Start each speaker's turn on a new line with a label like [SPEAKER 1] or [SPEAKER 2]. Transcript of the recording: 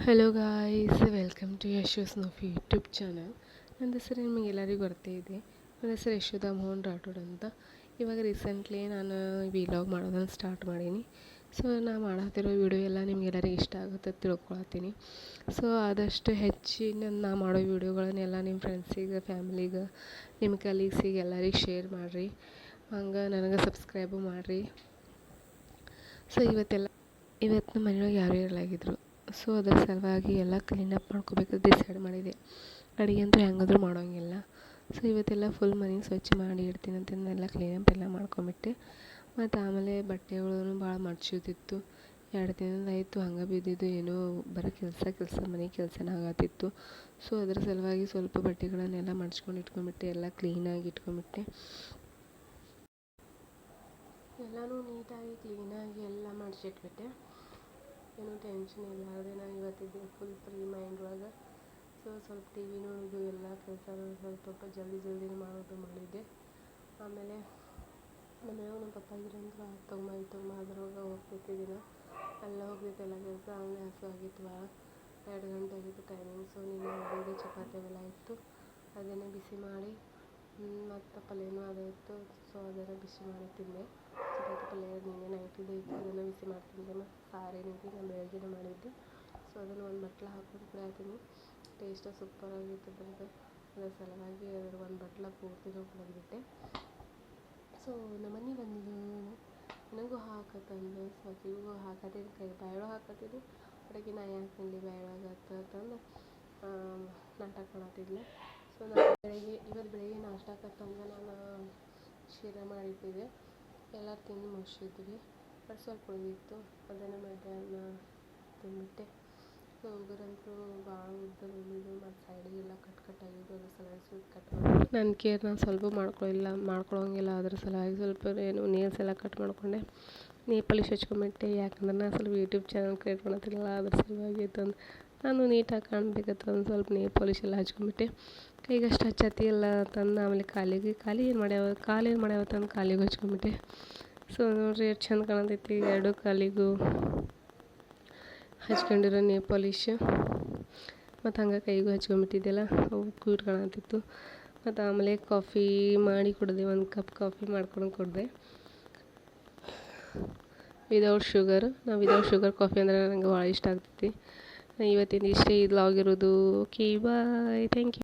[SPEAKER 1] Hello guys, welcome to ಯಶೋಸ್ ನೋಫಿ YouTube channel. ನನ್ನ ಹೆಸರು ನಿಮಗೆಲ್ಲರಿಗೂ ಗೊತ್ತೇ ಇದೆ. ನನ್ನ ಹೆಸರು ಯಶೋಧ ಮೋಹನ್ ರಾಠೋಡ್ ಅಂತ. ಇವಾಗ ರೀಸೆಂಟ್ಲಿ ನಾನು ವಿಲಾಗ್ ಮಾಡೋದನ್ನು ಸ್ಟಾರ್ಟ್ ಮಾಡೀನಿ. ಸೊ ನಾನು ಮಾಡತ್ತಿರೋ ವಿಡಿಯೋ ಎಲ್ಲ ನಿಮಗೆಲ್ಲರಿಗೂ ಇಷ್ಟ ಆಗುತ್ತೆ ತಿಳ್ಕೊಳತ್ತೀನಿ. ಸೊ ಆದಷ್ಟು ಹೆಚ್ಚಿನ ನಾ ಮಾಡೋ ವಿಡಿಯೋಗಳನ್ನೆಲ್ಲ ನಿಮ್ಮ ಫ್ರೆಂಡ್ಸಿಗೆ, ಫ್ಯಾಮಿಲಿಗೆ, ನಿಮ್ಮ ಕಲೀಗ್ಸಿಗೆ ಎಲ್ಲರಿಗೆ ಶೇರ್ ಮಾಡಿರಿ. ಹಂಗೆ ನನಗೆ ಸಬ್ಸ್ಕ್ರೈಬು ಮಾಡಿರಿ. ಸೊ ಇವತ್ತು ನಮ್ಮ ಮನೆಯೊಳಗೆ ಯಾರೂ ಇರಲಾಗಿದ್ರು. ಸೊ ಅದ್ರ ಸಲುವಾಗಿ ಎಲ್ಲ ಕ್ಲೀನಪ್ ಮಾಡ್ಕೋಬೇಕು ಡಿಸೈಡ್ ಮಾಡಿದೆ. ಅಡುಗೆ ಅಂತೂ ಹೆಂಗಾದ್ರೂ ಮಾಡೋಂಗಿಲ್ಲ. ಸೊ ಇವತ್ತೆಲ್ಲ ಫುಲ್ ಮನೆ ಸ್ವಚ್ಛ ಮಾಡಿ ಇಡ್ತೀನಿ ಅಂತಂದೆಲ್ಲ ಕ್ಲೀನಪ್ ಎಲ್ಲ ಮಾಡ್ಕೊಂಬಿಟ್ಟೆ. ಮತ್ತು ಆಮೇಲೆ ಬಟ್ಟೆಗಳೂ ಭಾಳ ಮಡ್ಚೋದಿತ್ತು. 2 ದಿನದಾಯಿತು ಹಂಗೆ ಬಿದ್ದಿದ್ದು, ಏನೋ ಬರೀ ಕೆಲಸ ಮನೆ ಕೆಲಸನೇ ಆಗತ್ತಿತ್ತು. ಸೊ ಅದ್ರ ಸಲುವಾಗಿ ಸ್ವಲ್ಪ ಬಟ್ಟೆಗಳನ್ನೆಲ್ಲ ಮಡ್ಚ್ಕೊಂಡು ಇಟ್ಕೊಂಡ್ಬಿಟ್ಟೆ, ಎಲ್ಲ ಕ್ಲೀನಾಗಿ ಇಟ್ಕೊಂಡ್ಬಿಟ್ಟೆ. ಎಲ್ಲನೂ ನೀಟಾಗಿ ಕ್ಲೀನಾಗಿ ಎಲ್ಲ ಮಡ್ಚಿಟ್ಬಿಟ್ಟೆ. ಏನೂ ಟೆನ್ಷನ್ ಇಲ್ಲಾರ್ದೆ ನಾನು ಇವತ್ತಿದ್ದೆ ಫುಲ್ ಫ್ರೀ ಮೈಂಡ್ ಒಳಗೆ. ಸೊ ಸ್ವಲ್ಪ ಟಿ ವಿ ನೋಡೋದು, ಎಲ್ಲ ಕೆಲಸಗಳು ಸ್ವಲ್ಪ ಜಲ್ದಿನೇ ಮಾಡೋದು ಮಾಡಿದ್ದೆ. ಆಮೇಲೆ ಮನೆಯೊಳಗೆ ನಮ್ಮ ಪಪ್ಪ ಇದ್ರಂದ್ರೆ ತೊಗೊಂಬ ಅದ್ರೊಳಗೆ ಹೋಗ್ತಿದ್ದಿನ ಎಲ್ಲ ಹೋಗ್ತಿತ್ತು ಎಲ್ಲ ಕೆಲಸ. ಆಮೇಲೆ ಹಸು ಆಗಿತ್ತು ಭಾಳ, 2 ಗಂಟೆ ಆಗಿತ್ತು ಟೈಮಿಂಗ್. ಸೊ ನಿನ್ನೆ ಹೋಳಿಗೆ ಚಪಾತಿ ಅವೆಲ್ಲ ಇತ್ತು, ಅದನ್ನೇ ಬಿಸಿ ಮಾಡಿ ಮತ್ತು ಪಲ್ಯನೂ ಅದೇ ಇತ್ತು. ಸೊ ಅದನ್ನು ಬಿಸಿ ಮಾಡಿ ತಿಂದೆ. ಚಪಾತಿ ಪಲ್ಯ ನಿನ್ನೆ ನೈಟಿದ್ದು ಇತ್ತು, ಅದನ್ನು ಬಿಸಿ ಮಾಡಿ ತಿಂದೆ. ಮತ್ತು ಸಾರೇನಿದೆ ನಾನು ಬೆಳಗ್ಗೆನೇ ಮಾಡಿದ್ದೆ. ಸೊ ಅದನ್ನು ಒಂದು ಬಟ್ಲು ಹಾಕೊಂಡು ಕುಡಿಯತ್ತೀನಿ. ಟೇಸ್ಟ್ ಸೂಪರಾಗಿತ್ತು ಅದ್ರದ್ದು. ಅದರ ಸಲುವಾಗಿ ಅದ್ರ ಒಂದು ಬಟ್ಲು ಪೂರ್ತಿನೂ ಕುಡಿದ್ಬಿಟ್ಟೆ. ಸೊ ನಮ್ಮ ಮನೆ ಬಂದು ನನಗೂ ಹಾಕತ್ತಂದು ಸ್ವಾತಿಗೂ ಹಾಕತ್ತೀನಿ, ಬಾಯೊಳಗೆ ಹಾಕತ್ತೀನಿ. ಅಡುಗೆ ನಾ ಯಾಕೆ ತಿನ್ನಲಿ ಬಾಯೊಳಗೆ ಅಂತಂದು ನಾಟಕ ಮಾಡತ್ತಿದ್ಲೆ. ಸೊ ನಾನು ಇವತ್ತು ಬೆಳಗ್ಗೆ ನಾಷ್ಟಕ್ಕಂತಂದು ನಾನು ಶೀರಾ ಮಾಡಿಟ್ಟಿದ್ದೆ. ಎಲ್ಲರೂ ತಿಂದು ಮುಗಿಸಿದ್ವಿ. ಬಟ್ ಸ್ವಲ್ಪ ಉಳಿದಿತ್ತು, ಅದನ್ನು ಮಧ್ಯಾಹ್ನ ತಿಂದ್ಬಿಟ್ಟೆ. ಸೊ ಉಗುರಂತೂ ಭಾಳ ಉದ್ದ ಉಳಿದು ಮತ್ತು ಸೈಡಿಗೆಲ್ಲ ಕಟ್ಟಾಗಿದ್ದು, ಅದ್ರ ಸಲುವಾಗಿ ಸ್ವಲ್ಪ ಕಟ್ ಮಾಡಿ ನನ್ನ ಕೇರ್ ನಾನು ಸ್ವಲ್ಪ ಮಾಡ್ಕೊಳ್ಳೋಂಗಿಲ್ಲ. ಅದ್ರ ಸಲುವಾಗಿ ಸ್ವಲ್ಪ ಏನು ನೇಲ್ಸ್ ಎಲ್ಲ ಕಟ್ ಮಾಡಿಕೊಂಡೆ, ನೇಲ್ ಪಾಲಿಶ್ ಹಚ್ಕೊಂಡ್ಬಿಟ್ಟೆ. ಯಾಕಂದ್ರೆ ನಾನು ಸ್ವಲ್ಪ ಯೂಟ್ಯೂಬ್ ಚಾನಲ್ ಕ್ರಿಯೇಟ್ ಮಾಡತ್ತಿರಲ್ಲ, ಅದ್ರ ಸಲುವಾಗಿ ತಂದು ನಾನು ನೀಟಾಗಿ ಕಾಣಬೇಕಂತ ಒಂದು ಸ್ವಲ್ಪ ನೇಲ್ ಪಾಲಿಶ್ ಎಲ್ಲ ಹಚ್ಕೊಂಡ್ಬಿಟ್ಟೆ. ಕೈಗಷ್ಟು ಹಚ್ಚತ್ತಿಲ್ಲ ತಂದು ಆಮೇಲೆ ಕಾಲಿಗೆ ಏನು ಮಾಡ್ಯಾವ ತಂದು ಕಾಲಿಗೆ ಹಚ್ಕೊಂಡ್ಬಿಟ್ಟೆ. ಸೊ ನೋಡಿರಿ ಎಷ್ಟು ಚಂದ ಕಾಣತೈತಿ 2 ಕಾಲಿಗೂ ಹಚ್ಕೊಂಡಿರೋ ನೇಲ್ ಪಾಲಿಶ್. ಮತ್ತು ಹಂಗೆ ಕೈಗೂ ಹಚ್ಕೊಂಡ್ಬಿಟ್ಟಿದ್ದೆಲ್ಲ, ಅವು ಕ್ಯೂಟ್ ಕಾಣತ್ತಿತ್ತು. ಮತ್ತು ಆಮೇಲೆ ಕಾಫಿ ಮಾಡಿ ಕುಡಿದೆ, 1 ಕಪ್ ಕಾಫಿ ಮಾಡ್ಕೊಂಡು ಕುಡಿದೆ without sugar. Without sugar coffee ಅಂದರೆ ನನಗೆ ಭಾಳ ಇಷ್ಟ ಆಗ್ತೈತಿ. ಇವತ್ತಿನ ಇಷ್ಟೇ ಇದು ವ್ಲಾಗ್ ಇರೋದು. Okay, bye, thank you.